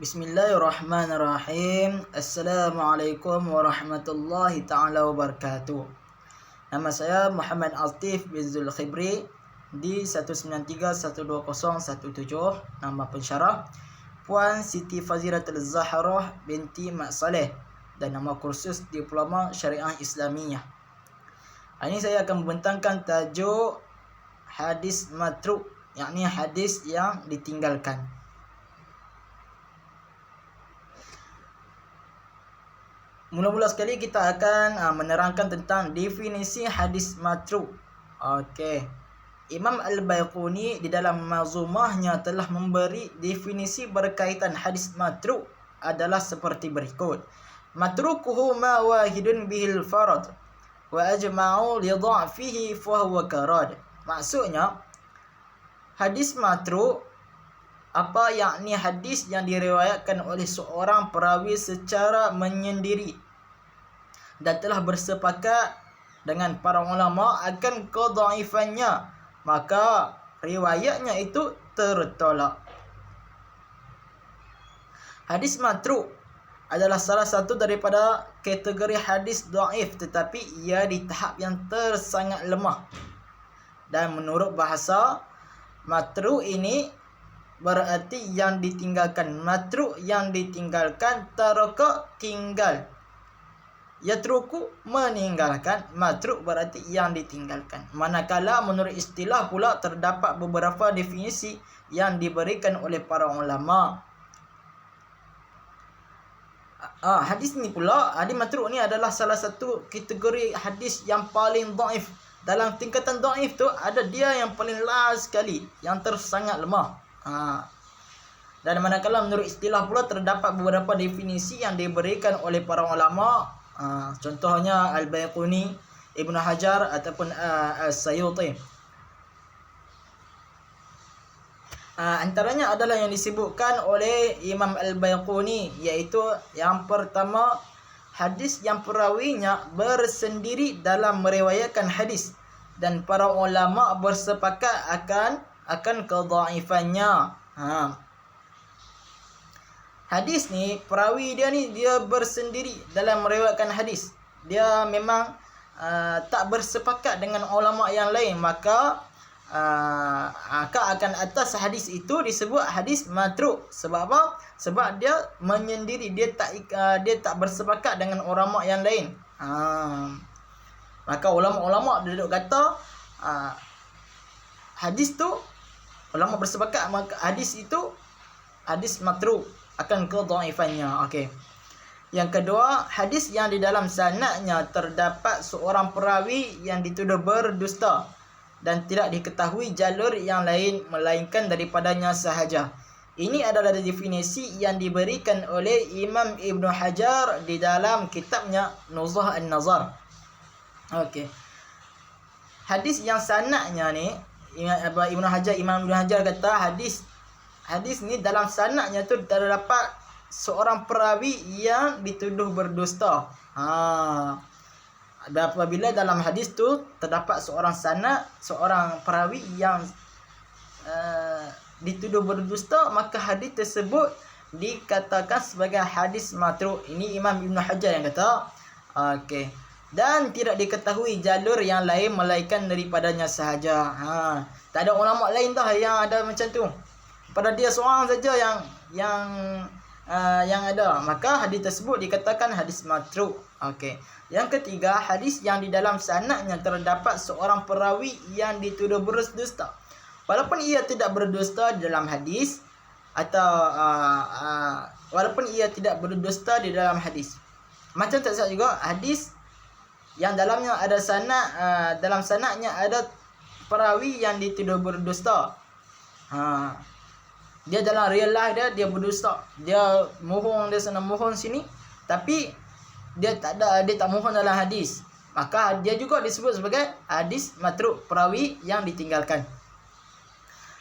Bismillahirrahmanirrahim. Assalamualaikum warahmatullahi ta'ala wabarakatuh. Nama saya Muhammad Atif bin Zulkhibri di 193120117. Nama pensyarah Puan Siti Fazilatul Zahrah binti Mak Saleh dan nama kursus Diploma Syariah Islamiyah. Ini saya akan membentangkan tajuk hadis matruk, yakni hadis yang ditinggalkan. Mula-mula sekali kita akan menerangkan tentang definisi hadis matruk. Okey. Imam Al-Baiquni di dalam Manzumahnya telah memberi definisi berkaitan hadis matruk adalah seperti berikut. Matrukuhu ma wahidun bihil farad wa ajma'u li dha'fihi fa huwa karad. Maksudnya hadis matruk apa, yakni hadis yang diriwayatkan oleh seorang perawi secara menyendiri dan telah bersepakat dengan para ulama akan kedhaifannya, maka riwayatnya itu tertolak. Hadis matruk adalah salah satu daripada kategori hadis dhaif, tetapi ia di tahap yang tersangat lemah. Dan menurut bahasa, matruk ini berarti yang ditinggalkan. Matruk yang ditinggalkan, taraka tinggal, yatruku meninggalkan, matruk berarti yang ditinggalkan. Manakala menurut istilah pula terdapat beberapa definisi yang diberikan oleh para ulama. Hadis ni pula, hadis matruk ni adalah salah satu kategori hadis yang paling dhaif. Dalam tingkatan dhaif tu ada dia yang paling last sekali, yang tersangat lemah. Dan manakala menurut istilah pula terdapat beberapa definisi yang diberikan oleh para ulama, contohnya Al-Baiquni, Ibnu Hajar ataupun As-Sayuti. Antaranya adalah yang disebutkan oleh Imam Al-Baiquni, iaitu yang pertama, hadis yang perawinya bersendiri dalam meriwayatkan hadis dan para ulama bersepakat akan kedhaifannya. Hadis ni, perawi dia ni dia bersendiri dalam meriwayatkan hadis. Dia memang tak bersepakat dengan ulama yang lain, maka akan atas hadis itu disebut hadis matruk. Sebab apa? Sebab dia menyendiri, dia tak bersepakat dengan ulama yang lain. Maka ulama-ulama duduk kata hadis tu, ulama bersepakat maka hadis itu hadis matruk, akan kedhaifannya. Okey. Yang kedua, hadis yang di dalam sanadnya terdapat seorang perawi yang dituduh berdusta dan tidak diketahui jalur yang lain melainkan daripadanya sahaja. Ini adalah definisi yang diberikan oleh Imam Ibnu Hajar di dalam kitabnya Nuzhah An-Nazar. Okey. Hadis yang sanadnya ni, Imam Ibnu Hajar kata hadis ni dalam sanadnya tu terdapat seorang perawi yang dituduh berdusta. Dan apabila dalam hadis tu terdapat seorang perawi yang dituduh berdusta, maka hadis tersebut dikatakan sebagai hadis matruk. Ini Imam Ibnu Hajar yang kata. Okey. Dan tidak diketahui jalur yang lain melainkan daripadanya sahaja. Tak ada ulama lain dah yang ada macam tu. Pada dia seorang saja yang ada, maka hadis tersebut dikatakan hadis matruk. Okey. Yang ketiga, hadis yang di dalam sanadnya terdapat seorang perawi yang dituduh berdusta. Walaupun ia tidak berdusta di dalam hadis, atau walaupun ia tidak berdusta di dalam hadis. Macam tak juga hadis yang dalamnya ada dalam sanadnya ada perawi yang dituduh berdusta. Dia dalam real life dia berdusta. Dia mohon dia sana mohon sini, tapi dia tak mohon dalam hadis. Maka dia juga disebut sebagai hadis matruk, perawi yang ditinggalkan.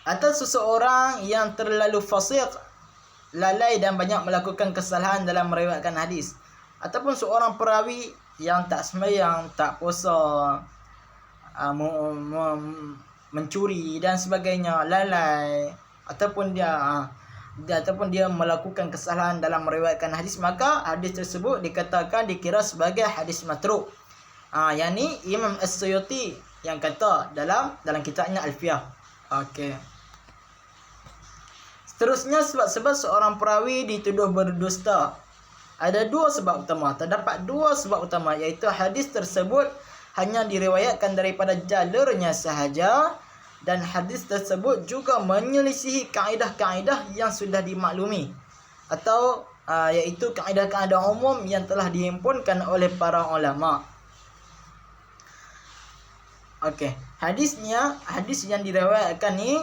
Atau seseorang yang terlalu fasik, lalai dan banyak melakukan kesalahan dalam meriwayatkan hadis. Ataupun seorang perawi yang tak sembahyang, tak puasa, mencuri dan sebagainya, lalai, ataupun dia ataupun dia melakukan kesalahan dalam meriwayatkan hadis, maka hadis tersebut dikatakan dikira sebagai hadis matruk. Yang ni Imam As-Suyuti yang kata dalam kitabnya Alfiyah. Okey. Seterusnya, sebab-sebab seorang perawi dituduh berdusta. Ada dua sebab utama. Terdapat dua sebab utama, iaitu hadis tersebut hanya diriwayatkan daripada jalurnya sahaja, dan hadis tersebut juga menyelisihi kaedah-kaedah yang sudah dimaklumi, atau iaitu kaedah-kaedah umum yang telah dihimpunkan oleh para ulama. Okey, hadis yang diriwayatkan ni,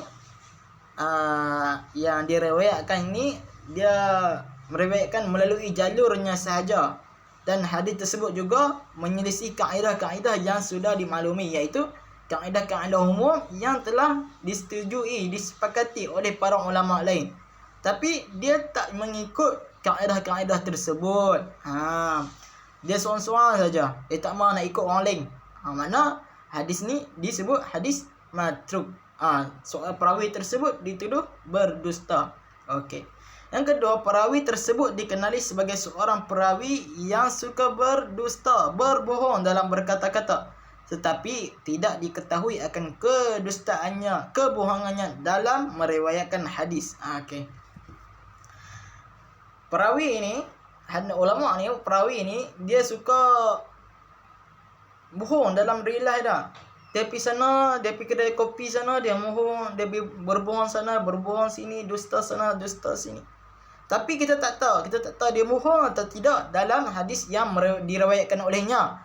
dia meriwayatkan melalui jalurnya sahaja, dan hadis tersebut juga menyelisih kaedah-kaedah yang sudah dimaklumi, iaitu kaedah-kaedah umum yang telah disetujui, disepakati oleh para ulama lain, tapi dia tak mengikut kaedah-kaedah tersebut. Dia seorang-seorang saja, dia tak mahu nak ikut orang lain. Makna hadis ni disebut hadis matruk. Soal perawi tersebut dituduh berdusta. Okey. Yang kedua, perawi tersebut dikenali sebagai seorang perawi yang suka berdusta, berbohong dalam berkata-kata, tetapi tidak diketahui akan kedustaannya, kebohongannya dalam meriwayatkan hadis. Okey. Perawi ini, ulama ni, perawi ini dia suka bohong dalam rilah dah. Dia pergi sana, dia pergi kedai kopi sana, dia bohong, dia berbohong sana, berbohong sini, dusta sana, dusta sini. Tapi kita tak tahu dia bohong atau tidak dalam hadis yang diriwayatkan olehnya.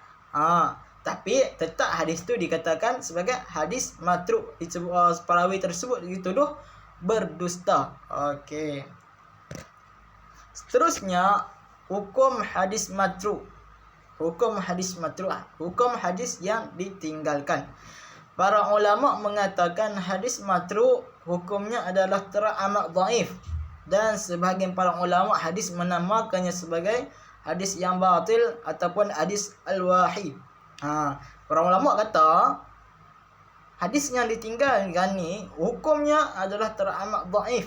Tapi tetap hadis tu dikatakan sebagai hadis matruk. Perawi tersebut dituduh berdusta. Okey. Seterusnya, hukum hadis matruk. Hukum hadis matruk, hukum hadis yang ditinggalkan. Para ulama mengatakan hadis matruk hukumnya adalah teramat dhaif, dan sebahagian para ulama hadis menamakannya sebagai hadis yang batil ataupun hadis al-wahid. Para ulama kata hadis yang ditinggalkan ni hukumnya adalah teramat dhaif.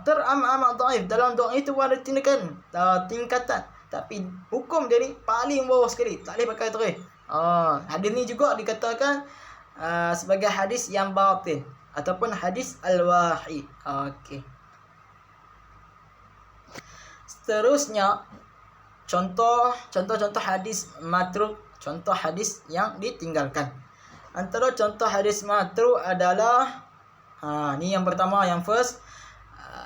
Teramat dhaif. Dalam dhaif itu ada tingkatan. Tapi hukum dia ni paling bawah sekali, tak boleh pakai terus. Hadis ni juga dikatakan sebagai hadis yang batil ataupun hadis al-wahid. Okey. Seterusnya, contoh hadis matruk, contoh hadis yang ditinggalkan. Antara contoh hadis matruk adalah ni yang pertama, yang first,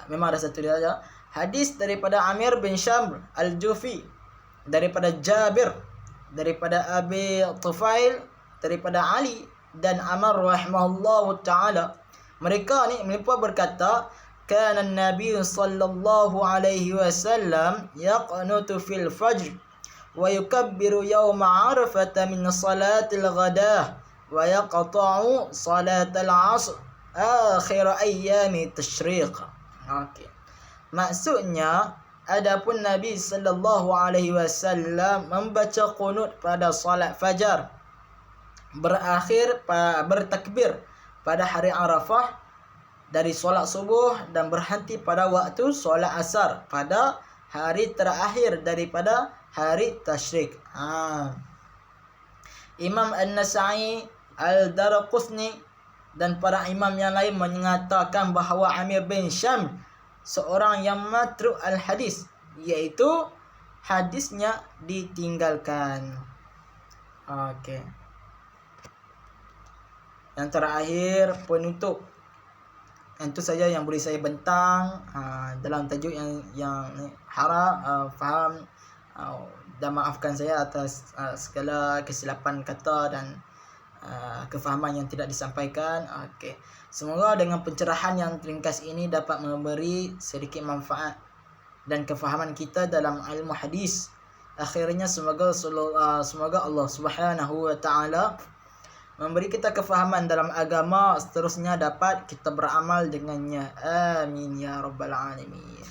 memang ada satu dia saja. Hadis daripada Amir bin Syamr al-Jufi, daripada Jabir, daripada Abi Tufail, daripada Ali dan Amr rahimahullahu ta'ala. Mereka ni berkata, kana an-nabiy sallallahu alaihi wasallam yaqnutu fil fajr wa yukabbiru yawma Arafah min salatil ghadah wa yaqta'u salatal 'ashr akhir ayyami tashriq. Okey. Maksudnya, adapun Nabi sallallahu alaihi wasallam membaca qunut pada salat fajar, bertakbir pada hari Arafah dari solat subuh, dan berhenti pada waktu solat asar pada hari terakhir daripada hari tasyrik. Imam An-Nasa'i, Al-Daraqutni dan para imam yang lain mengatakan bahawa Amir bin Syam seorang yang matruk al-hadis, iaitu hadisnya ditinggalkan. Okey. Yang terakhir, penutup. Itu saja yang boleh saya bentang dalam tajuk yang harap faham, dan maafkan saya atas segala kesilapan kata dan kefahaman yang tidak disampaikan. Okey. Semoga dengan pencerahan yang ringkas ini dapat memberi sedikit manfaat dan kefahaman kita dalam ilmu hadis. Akhirnya semoga Allah Subhanahu wa taala memberi kita kefahaman dalam agama, seterusnya dapat kita beramal dengannya. Amin ya rabbal alamin.